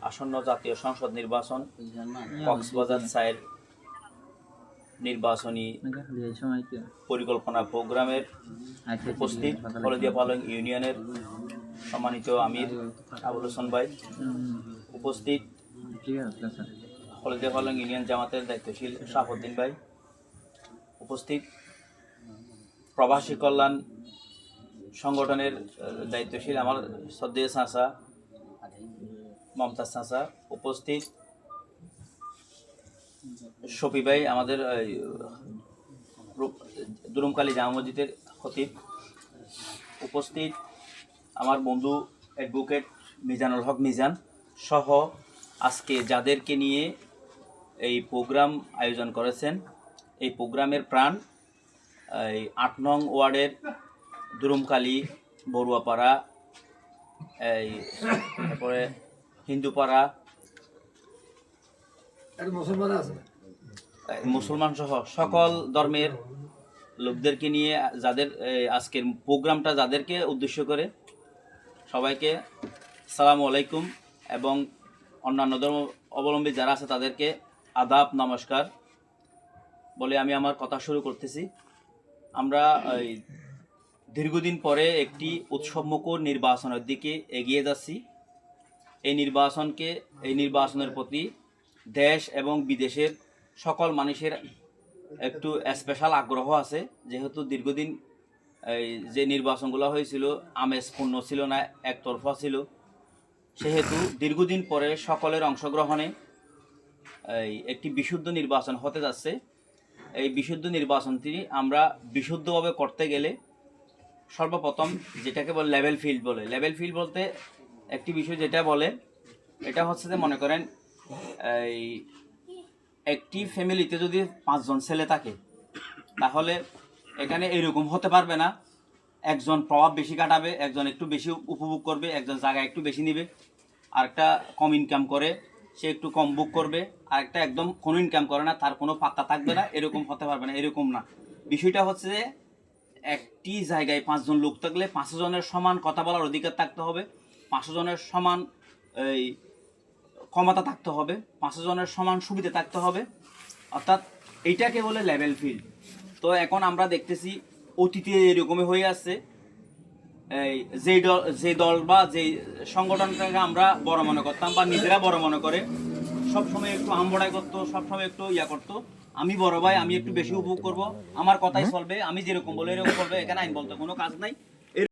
আসন্ন জাতীয় সংসদ নির্বাচন, কক্সবাজার সাইড নির্বাচনী পরিকল্পনা প্রোগ্রামের উপস্থিত হলদিয়া পালং ইউনিয়নের সম্মানিত আমির আবুল হোসেন ভাই, উপস্থিত হলদিয়া পালং ইউনিয়ন জামাতের দায়িত্বশীল শাহাবুদ্দিন ভাই, উপস্থিত প্রবাসী কল্যাণ সংগঠনের দায়িত্বশীল আমার শ্রদ্ধেয় চাচা মমতাজ চাচা, উপস্থিত শফি ভাই আমাদের দুরুমকালী জামা মসজিদের খতিব, উপস্থিত আমার বন্ধু অ্যাডভোকেট মিজানুল হক মিজান সহ আজকে যাদেরকে নিয়ে এই প্রোগ্রাম আয়োজন করেছেন। এই প্রোগ্রামের প্রাণ এই ৮ নং ওয়ার্ডের দুরুমকালী, বড়ুয়াপাড়া, এই তারপরে হিন্দুপাড়া, মুসলমান সহ সকল ধর্মের লোকদেরকে নিয়ে যাদের আজকের প্রোগ্রামটা যাদেরকে উদ্দেশ্য করে সবাইকে আসসালামু আলাইকুম এবং অন্যান্য ধর্ম অবলম্বী যারা আছে তাদেরকে আদাব নমস্কার বলে আমি আমার কথা শুরু করতেছি। আমরা দীর্ঘদিন পরে একটি উৎসবমুখর নির্বাচনের দিকে এগিয়ে যাচ্ছি। এই নির্বাচনের প্রতি দেশ এবং বিদেশের সকল মানুষের একটু স্পেশাল আগ্রহ আছে, যেহেতু দীর্ঘদিন যে নির্বাচনগুলো হয়েছিল আমেজপূর্ণ ছিল না, একতরফা ছিল, সেহেতু দীর্ঘদিন পরে সকলের অংশগ্রহণে একটি বিশুদ্ধ নির্বাচন হতে যাচ্ছে। এই বিশুদ্ধ নির্বাচনটি আমরা বিশুদ্ধভাবে করতে গেলে সর্বপ্রথম যেটাকে বলে লেভেল ফিল্ড বলে। লেভেল ফিল্ড বলতে একটি বিষয় যেটা বলে এটা হচ্ছে যে মনে করেন এই একটি ফ্যামিলিতে যদি 5 জন ছেলে থাকে তাহলে এখানে এরকম হতে পারবে না একজন প্রভাব বেশি কাটাবে, একজন একটু বেশি উপভোগ করবে, একজন জায়গা একটু বেশি নেবে, আরেকটা কম ইনকাম করে সে একটু কম বুক করবে, আরেকটা একদম কোনো ইনকাম করে না, তার কোনো পাত্তা থাকবে না, এরকম হতে পারবে না। এরকম না, বিষয়টা হচ্ছে যে একটি জায়গায় 5 জন লোক থাকলে 5 জনের সমান কথা বলার অধিকার থাকতে হবে, 5 জনের সমান এই ক্ষমতা থাকতে হবে, 5 জনের সমান সুবিধা থাকতে হবে, অর্থাৎ এইটাকে বলে লেভেল ফিল্ড। তো এখন আমরা দেখতেছি অতীতে এরকমই হয়ে আসছে, এই যে দল বা যে সংগঠনটাকে আমরা বড় মনে করতাম বা নিজেরা বড় মনে করে সবসময় একটু আমবড়াই করতো, সবসময় একটু করতো, আমি বড় ভাই, আমি একটু বেশি উপভোগ করব, আমার কথাই চলবে, আমি যেরকম বলে এরকম করবে, এখানে আইন বলতে কোনো কাজ নাই,